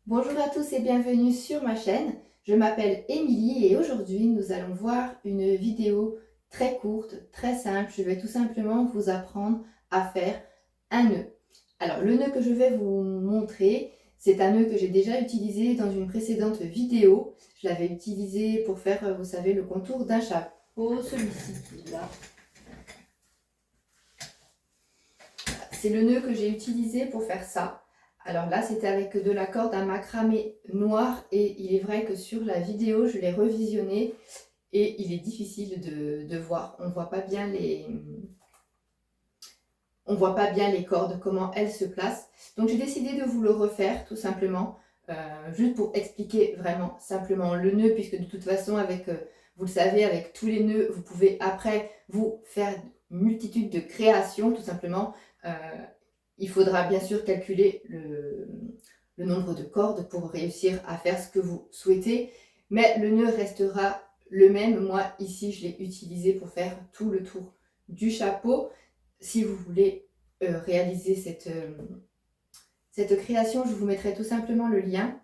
Bonjour à tous et bienvenue sur ma chaîne. Je m'appelle Émilie et aujourd'hui nous allons voir une vidéo très courte, très simple. Je vais tout simplement vous apprendre à faire un nœud. Alors le nœud que je vais vous montrer, c'est un nœud que j'ai déjà utilisé dans une précédente vidéo. Je l'avais utilisé pour faire, vous savez, le contour d'un chapeau, celui-ci là. C'est le nœud que j'ai utilisé pour faire ça. Alors là, c'était avec de la corde à macramé noir et il est vrai que sur la vidéo, je l'ai revisionné et il est difficile de voir. On voit pas bien les cordes, comment elles se placent. Donc j'ai décidé de vous le refaire tout simplement, juste pour expliquer vraiment simplement le nœud, puisque de toute façon, vous le savez, avec tous les nœuds, vous pouvez après vous faire une multitude de créations tout simplement. Euh, il faudra bien sûr calculer le nombre de cordes pour réussir à faire ce que vous souhaitez, mais le nœud restera le même. Moi ici je l'ai utilisé pour faire tout le tour du chapeau. Si vous voulez réaliser cette création, je vous mettrai tout simplement le lien.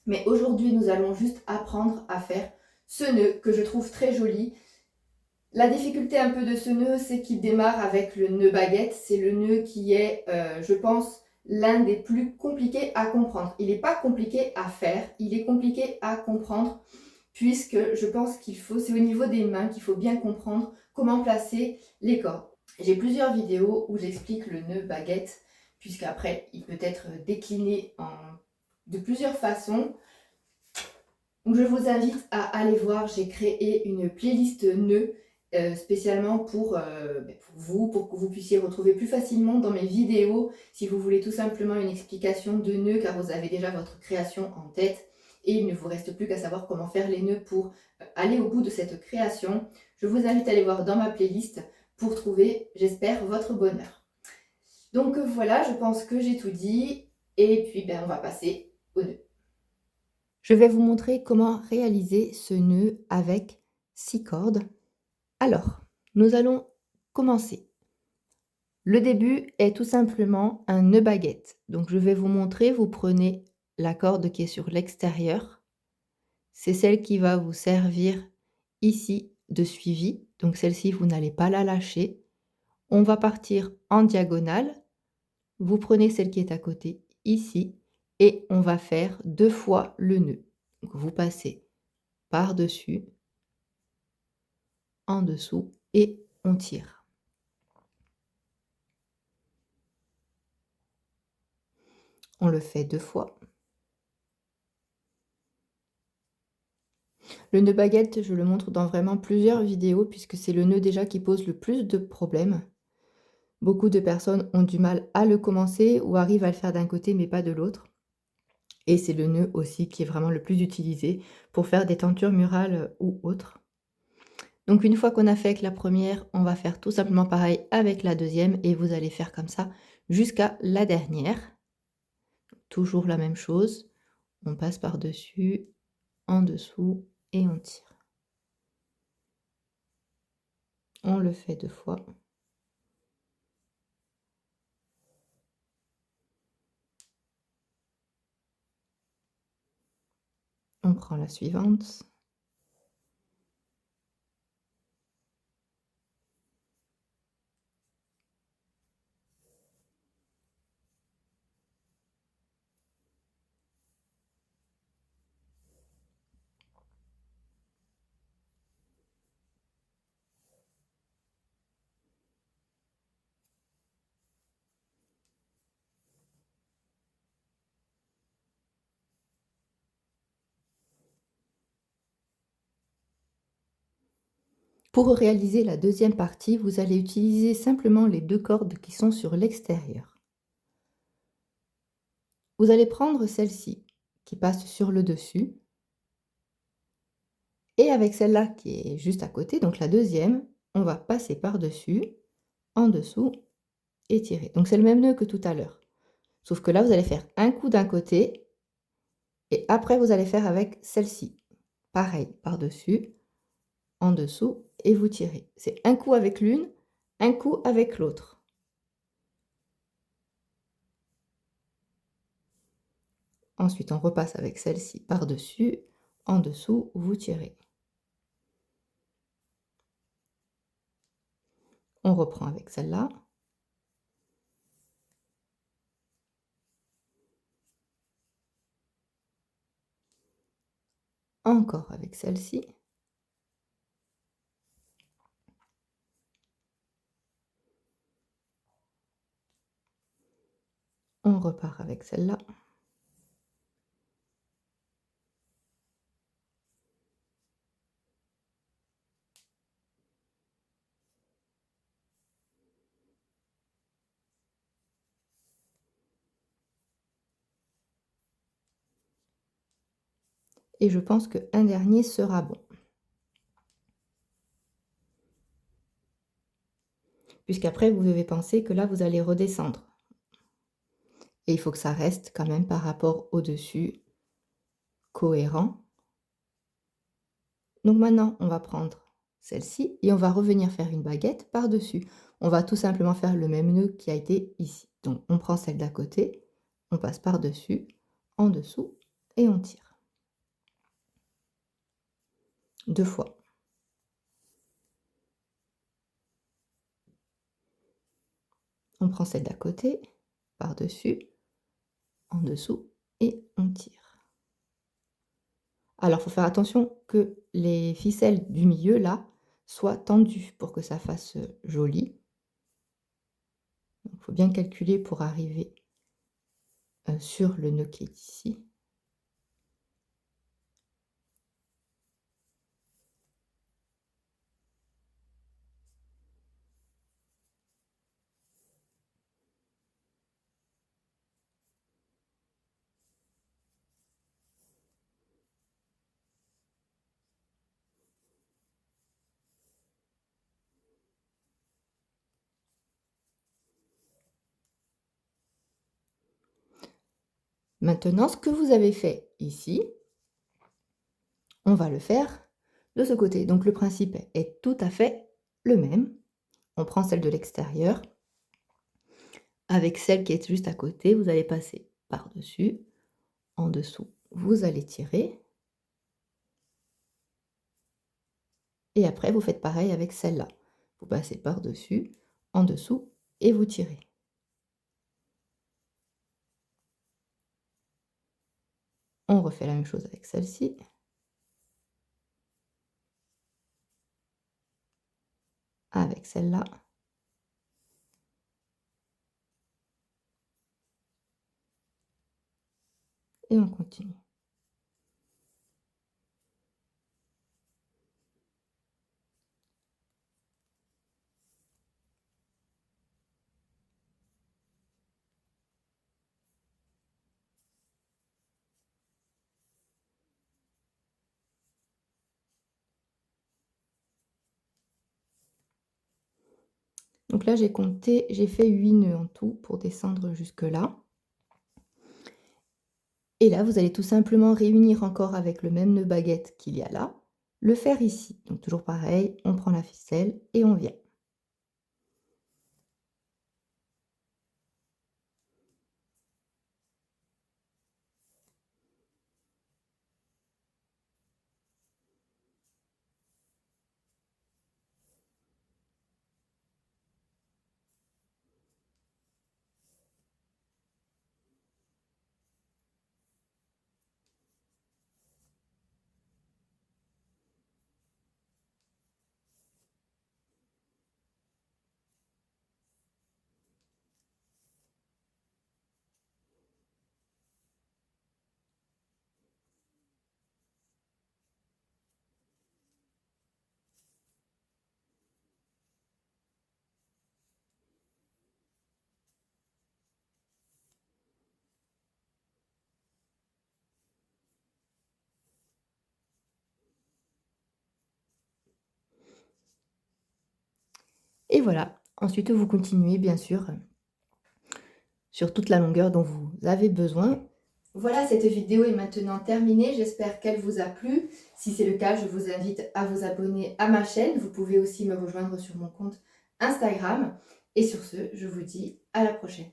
Mais aujourd'hui, nous allons juste apprendre à faire ce nœud que je trouve très joli. La difficulté un peu de ce nœud, c'est qu'il démarre avec le nœud baguette. C'est le nœud qui est, je pense, l'un des plus compliqués à comprendre. Il n'est pas compliqué à faire, il est compliqué à comprendre, puisque je pense c'est au niveau des mains qu'il faut bien comprendre comment placer les cordes. J'ai plusieurs vidéos où j'explique le nœud baguette, puisqu'après, il peut être décliné de plusieurs façons. Donc, je vous invite à aller voir, j'ai créé une playlist nœuds spécialement pour vous, pour que vous puissiez retrouver plus facilement dans mes vidéos, si vous voulez tout simplement une explication de nœuds, car vous avez déjà votre création en tête, et il ne vous reste plus qu'à savoir comment faire les nœuds pour aller au bout de cette création. Je vous invite à aller voir dans ma playlist pour trouver, j'espère, votre bonheur. Donc voilà, je pense que j'ai tout dit, et puis on va passer au nœud. Je vais vous montrer comment réaliser ce nœud avec 6 cordes. Alors, nous allons commencer. Le début est tout simplement un nœud baguette. Donc je vais vous montrer, vous prenez la corde qui est sur l'extérieur. C'est celle qui va vous servir ici de suivi. Donc celle-ci, vous n'allez pas la lâcher. On va partir en diagonale. Vous prenez celle qui est à côté ici et on va faire 2 fois le nœud. Donc vous passez par-dessus, en dessous et on tire. On le fait 2 fois. Le nœud baguette, je le montre dans vraiment plusieurs vidéos puisque c'est le nœud déjà qui pose le plus de problèmes. Beaucoup de personnes ont du mal à le commencer ou arrivent à le faire d'un côté mais pas de l'autre. Et c'est le nœud aussi qui est vraiment le plus utilisé pour faire des tentures murales ou autres. Donc une fois qu'on a fait avec la première, on va faire tout simplement pareil avec la deuxième et vous allez faire comme ça jusqu'à la dernière. Toujours la même chose, on passe par-dessus, en dessous et on tire. On le fait 2 fois. On prend la suivante. Pour réaliser la deuxième partie, vous allez utiliser simplement les 2 cordes qui sont sur l'extérieur. Vous allez prendre celle-ci qui passe sur le dessus et avec celle-là qui est juste à côté, donc la deuxième, on va passer par-dessus, en dessous et tirer. Donc c'est le même nœud que tout à l'heure. Sauf que là, vous allez faire un coup d'un côté et après vous allez faire avec celle-ci. Pareil, par-dessus, en dessous et vous tirez. C'est un coup avec l'une, un coup avec l'autre. Ensuite, on repasse avec celle-ci par-dessus, en dessous, vous tirez. On reprend avec celle-là. Encore avec celle-ci. On repart avec celle-là. Et je pense qu'un dernier sera bon. Puisqu'après, vous devez penser que là, vous allez redescendre. Et il faut que ça reste quand même par rapport au-dessus, cohérent. Donc maintenant, on va prendre celle-ci et on va revenir faire une baguette par-dessus. On va tout simplement faire le même nœud qui a été ici. Donc on prend celle d'à côté, on passe par-dessus, en dessous et on tire. 2 fois. On prend celle d'à côté, par-dessus, en dessous et on tire. Alors, il faut faire attention que les ficelles du milieu, là, soient tendues pour que ça fasse joli. Il faut bien calculer pour arriver sur le nœud qui est ici. Maintenant, ce que vous avez fait ici, on va le faire de ce côté. Donc le principe est tout à fait le même. On prend celle de l'extérieur. Avec celle qui est juste à côté, vous allez passer par-dessus, en dessous, vous allez tirer. Et après, vous faites pareil avec celle-là. Vous passez par-dessus, en dessous, et vous tirez. On refait la même chose avec celle-ci. Avec celle-là. Et on continue. Donc là, j'ai compté, j'ai fait 8 nœuds en tout pour descendre jusque là. Et là, vous allez tout simplement réunir encore avec le même nœud baguette qu'il y a là, le faire ici. Donc toujours pareil, on prend la ficelle et on vient. Et voilà. Ensuite, vous continuez bien sûr sur toute la longueur dont vous avez besoin. Voilà, cette vidéo est maintenant terminée. J'espère qu'elle vous a plu. Si c'est le cas, je vous invite à vous abonner à ma chaîne. Vous pouvez aussi me rejoindre sur mon compte Instagram. Et sur ce, je vous dis à la prochaine.